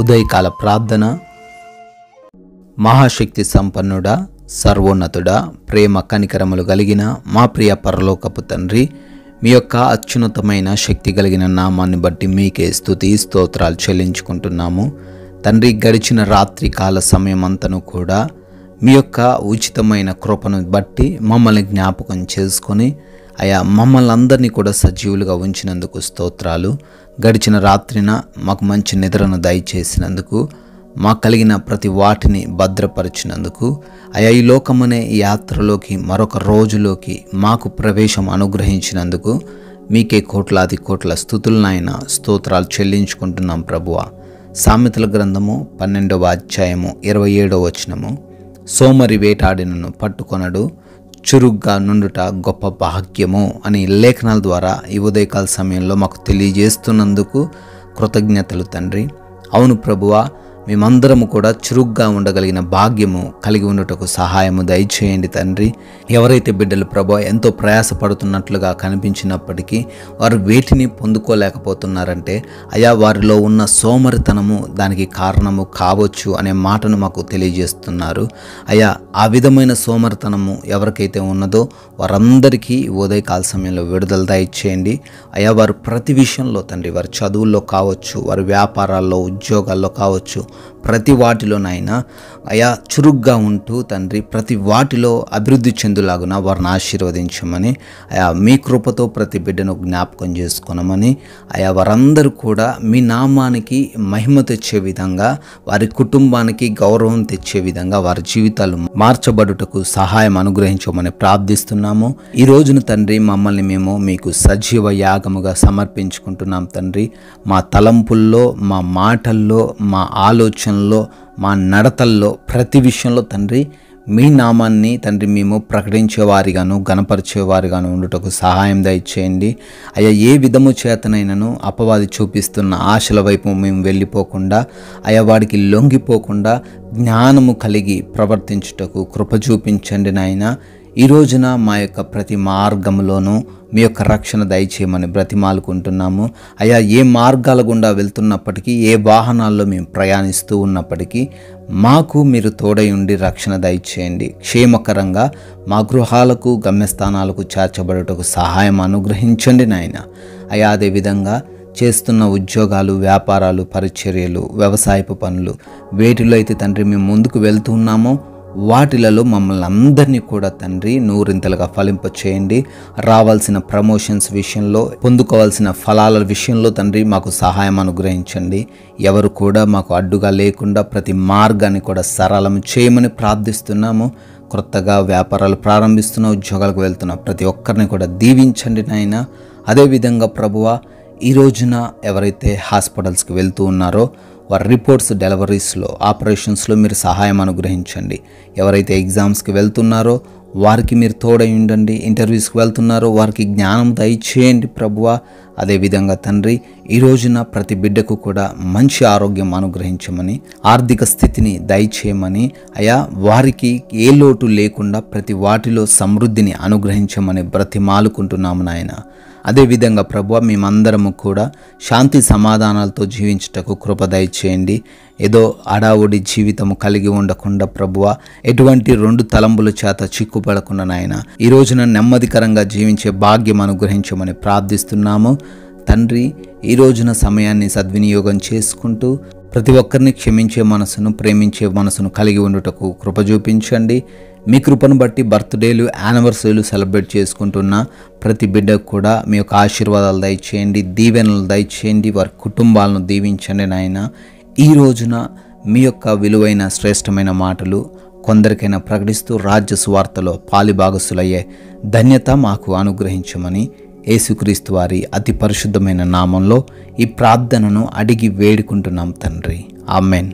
ఉదయకాల ప్రార్థన. మహాశక్తి సంపన్నుడా, సర్వోన్నతుడా, ప్రేమ కనికరములు కలిగిన మా ప్రియ పరలోకపు తండ్రి, మీ యొక్క అత్యున్నతమైన శక్తి కలిగిన నామాన్ని బట్టి మీకే స్తుతి స్తోత్రాలు చెల్లించుకుంటున్నాము. తండ్రి, గడిచిన రాత్రి కాల సమయమంతను కూడా మీ యొక్క ఉచితమైన కృపను బట్టి మమ్మల్ని జ్ఞాపకం చేసుకొని అయా మమ్మల్ని అందరినీ కూడా సజీవులుగా ఉంచినందుకు స్తోత్రాలు. గడిచిన రాత్రిన మాకు మంచి నిద్రను దయచేసినందుకు, మాకు కలిగిన ప్రతి వాటిని భద్రపరిచినందుకు, అయా ఈ లోకమనే యాత్రలోకి మరొక రోజులోకి మాకు ప్రవేశం అనుగ్రహించినందుకు మీకే కోట్లాది కోట్ల స్తుతులనైనా స్తోత్రాలు చెల్లించుకుంటున్నాం ప్రభువా. సామెతల గ్రంథము 12వ అధ్యాయము 27వ వచనము, సోమరి వేటాడినను పట్టుకొనడు, చురుగ్గా నుండుట గొప్ప భాగ్యము అని లేఖనాల ద్వారా ఈ ఉదయకాల సమయంలో మాకు తెలియజేస్తున్నందుకు కృతజ్ఞతలు తండ్రి. అవును ప్రభువా, మేమందరము కూడా చురుగ్గా ఉండగలిగిన భాగ్యము కలిగి ఉండటకు సహాయము దయచేయండి తండ్రి. ఎవరైతే బిడ్డలు ప్రభువా ఎంతో ప్రయాసపడుతున్నట్లుగా కనిపించినప్పటికీ వారు వేటిని పొందుకోలేకపోతున్నారంటే అయా వారిలో ఉన్న సోమరితనము దానికి కారణము కావచ్చు అనే మాటను మాకు తెలియజేస్తున్నారు. అయా ఆ విధమైన సోమరితనము ఎవరికైతే ఉన్నదో వారందరికీ ఉదయకాల సమయంలో విడుదల దయచేయండి. అయా వారు ప్రతి విషయంలో తండ్రి, వారి చదువుల్లో కావచ్చు, వారి వ్యాపారాల్లో, ఉద్యోగాల్లో కావచ్చు, ప్రతి వాటిలోనైనా అయా చురుగ్గా ఉంటూ తండ్రి ప్రతి వాటిలో అభివృద్ధి చెందులాగున వారిని ఆశీర్వదించమని, అయా మీ కృపతో ప్రతి బిడ్డను జ్ఞాపకం చేసుకున్నామని, అయా వారందరూ కూడా మీ నామానికి మహిమ తెచ్చే విధంగా, వారి కుటుంబానికి గౌరవం తెచ్చే విధంగా వారి జీవితాలు మార్చబడుటకు సహాయం అనుగ్రహించమని ప్రార్థిస్తున్నాము. ఈ రోజున తండ్రి మమ్మల్ని మేము మీకు సజీవ యాగముగా సమర్పించుకుంటున్నాం తండ్రి. మా తలంపుల్లో, మా మాటల్లో, మా ఆలోచనలో, మా నడతల్లో, ప్రతి విషయంలో తండ్రి మీ నామాన్ని తండ్రి మేము ప్రకటించేవారిగాను గణపరిచేవారిగాను ఉండుటకు సహాయం దయచేయండి. అయ్యా ఏ విధము చేతనైనను అపవాది చూపిస్తున్న ఆశల వైపు మేము వెళ్ళిపోకుండా, అయ్యా వాడికి లొంగిపోకుండా జ్ఞానము కలిగి ప్రవర్తించుటకు కృప చూపించండి నాయన. ఈ రోజున మా యొక్క ప్రతి మార్గంలోనూ మీ యొక్క రక్షణ దయచేయమని బ్రతిమాలుకుంటున్నాము. అయ్యా ఏ మార్గాల గుండా వెళ్తున్నప్పటికీ, ఏ వాహనాల్లో మేము ప్రయాణిస్తూ ఉన్నప్పటికీ మాకు మీరు తోడై ఉండి రక్షణ దయచేయండి. క్షేమకరంగా మా గృహాలకు, గమ్యస్థానాలకు చేర్చబడుటకు సహాయం అనుగ్రహించండి నాయన. అయ్యా అదేవిధంగా చేస్తున్న ఉద్యోగాలు, వ్యాపారాలు, పరిచర్యలు, వ్యవసాయపు పనులు, వేటిలో అయితే తండ్రి మేము ముందుకు వెళ్తూ ఉన్నామో వాటిలలో మమ్మల్ని అందరినీ కూడా తండ్రి నూరింతలుగా ఫలింపచేయండి. రావాల్సిన ప్రమోషన్స్ విషయంలో, పొందుకోవాల్సిన ఫలాల విషయంలో తండ్రి మాకు సహాయం అనుగ్రహించండి. ఎవరు కూడా మాకు అడ్డుగా లేకుండా ప్రతి మార్గాన్ని కూడా సరళం చేయమని ప్రార్థిస్తున్నాము. కొత్తగా వ్యాపారాలు ప్రారంభిస్తున్న, ఉద్యోగాలకు వెళ్తున్న ప్రతి ఒక్కరిని కూడా దీవించండి నాయన. అదేవిధంగా ప్రభువా, ఈ రోజున ఎవరైతే హాస్పిటల్స్కి వెళ్తూ ఉన్నారో వారి రిపోర్ట్స్, డెలివరీస్లో, ఆపరేషన్స్లో మీరు సహాయం అనుగ్రహించండి. ఎవరైతే ఎగ్జామ్స్కి వెళ్తున్నారో వారికి మీరు తోడై ఉండండి. ఇంటర్వ్యూస్కి వెళ్తున్నారో వారికి జ్ఞానం దయచేయండి ప్రభువా. అదేవిధంగా తండ్రి ఈ రోజున ప్రతి బిడ్డకు కూడా మంచి ఆరోగ్యం అనుగ్రహించమని, ఆర్థిక స్థితిని దయచేయమని, అయా వారికి ఏ లోటు లేకుండా ప్రతి వాటిలో సమృద్ధిని అనుగ్రహించమని బ్రతిమాలుకుంటున్నాము నాయన. అదేవిధంగా ప్రభువా, మేమందరము కూడా శాంతి సమాధానాలతో జీవించుటకు కృప దయచేయండి. ఏదో అడావుడి జీవితము కలిగి ఉండకుండా ప్రభువా, ఎటువంటి రెండు తలంబుల చేత చిక్కుపడకుండా నాయన ఈ రోజున నెమ్మదికరంగా జీవించే భాగ్యం అనుగ్రహించమని ప్రార్థిస్తున్నాము తండ్రి. ఈ రోజున సమయాన్ని సద్వినియోగం చేసుకుంటూ ప్రతి ఒక్కరిని క్షమించే మనసును, ప్రేమించే మనసును కలిగి ఉండుటకు కృప చూపించండి. మీ కృపను బట్టి బర్త్డేలు, యానివర్సరీలు సెలబ్రేట్ చేసుకుంటున్న ప్రతి బిడ్డకు కూడా మీ యొక్క ఆశీర్వాదాలు దయచేయండి, దీవెనలు దయచేయండి, వారి కుటుంబాలను దీవించండి నాయన. ఈ రోజున మీ యొక్క విలువైన శ్రేష్టమైన మాటలు కొందరికైనా ప్రకటిస్తూ రాజ్య సువార్తలో పాలిభాగస్తులయ్యే ధన్యత మాకు అనుగ్రహించమని యేసుక్రీస్తు వారి అతి పరిశుద్ధమైన నామంలో ఈ ప్రార్థనను అడిగి వేడుకుంటున్నాం తండ్రి. ఆమెన్.